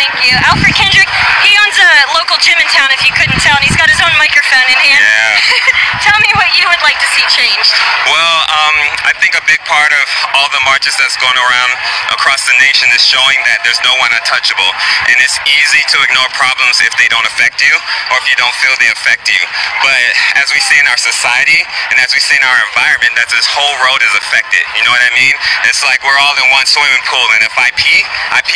Thank you. Alfred Kendrick, he owns a local gym in town, if you couldn't tell, and he's got his own microphone in hand. Yeah. Tell me what you would like to see changed. Well, I think a big part of all the marches that's going around across the nation is showing that there's no one untouchable. And it's easy to ignore problems if they don't affect you or if you don't feel they affect you. But as we see in our society and as we see in our environment, that this whole road is affected. You know what I mean? It's like we're all in one swimming pool, and if I pee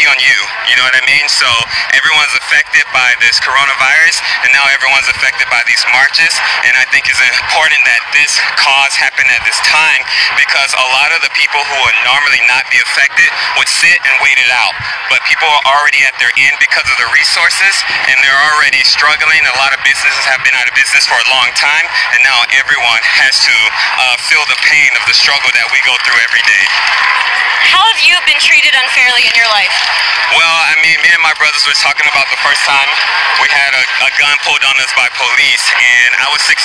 on you. You know what I mean? So everyone's affected by this coronavirus, and now everyone's affected by these marches. And I think it's important that this cause happen at this time, because a lot of the people who would normally not be affected would sit and wait it out. But people are already at their end because of the resources, and they're already struggling. A lot of businesses have been out of business for a long time, and now everyone has to feel the pain of the struggle that we go through every day. How have you been treated unfairly in your life? Well, I mean, me and my brothers were talking about the first time we had a gun pulled on us by police, and I was 16,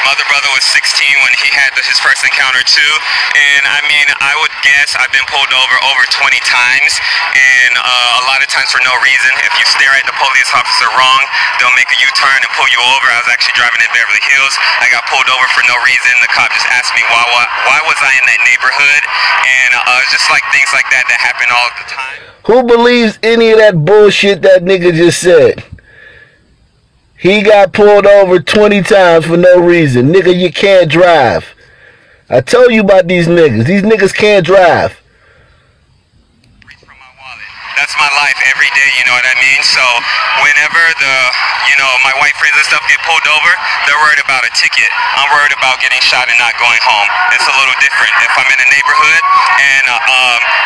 my other brother was 16 when he had his first encounter too, and I mean, I would guess I've been pulled over 20 times, and a lot of times for no reason. If you stare at the police officer wrong, they'll make a U-turn and pull you over. I was actually driving in Beverly Hills. I got pulled over for no reason. The cop just asked me why was I in that neighborhood, and just like things like that happen all the time. Who believes any of that bullshit that nigga just said? He got pulled over 20 times for no reason. Nigga, you can't drive. I told you about these niggas. These niggas can't drive. That's my life every day, you know what I mean? So whenever my white friends and stuff get pulled over, they're worried about a ticket. I'm worried about getting shot and not going home. It's a little different. If I'm in a neighborhood and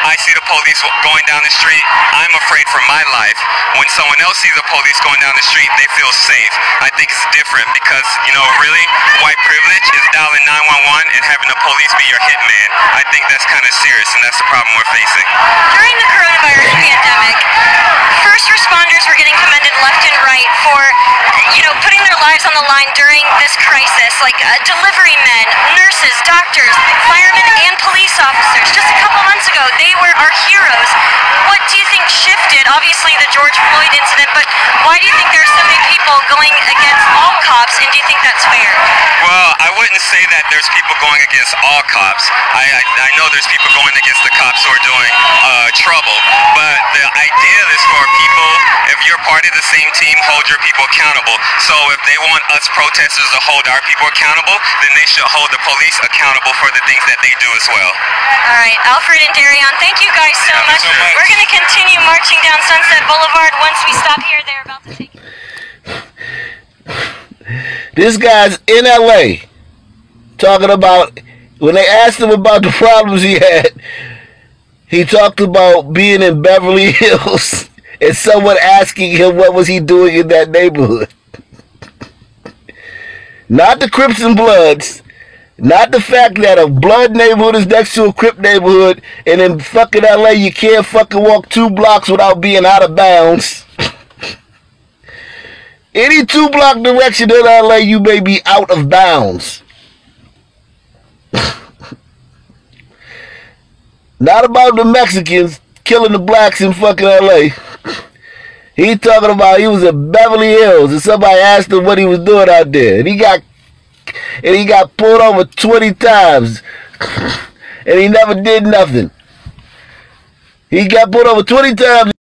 I see the police going down the street, I'm afraid for my life. When someone else sees the police going down the street, they feel safe. I think it's different because, really, white privilege is dialing 911 and having the police be your hitman. I think that's kind of serious, and that's the problem we're facing. During the coronavirus pandemic, first responders were getting commended left and right for, putting their lives on the line during this crisis, like delivery men, nurses, doctors, firemen, and police officers. Just a couple months ago, they were our heroes. What do you think shifted? Obviously the George Floyd incident, but why do you think there's so many people going against all cops, and do you think that's fair? Well, I wouldn't say that there's people going against all cops. I know there's people going against the cops who are doing trouble, but the idea is for people, if you're part of the same team, hold your people accountable. So if they want us protesters to hold our people accountable, then they should hold the police accountable for the things that they do as well. All right, Alfred and Darion, thank you guys so much. We're going to continue marching down Sunset Boulevard. Once we stop here, they're about to take it. This guy's in LA talking about, when they asked him about the problems he had, he talked about being in Beverly Hills and someone asking him what was he doing in that neighborhood. Not the Crips and Bloods, not the fact that a Blood neighborhood is next to a Crip neighborhood, and in fucking LA you can't fucking walk 2 blocks without being out of bounds. Any 2-block direction in LA, you may be out of bounds. Not about the Mexicans killing the blacks in fucking LA. He talking about he was in Beverly Hills and somebody asked him what he was doing out there. And he got pulled over 20 times. And he never did nothing. He got pulled over 20 times.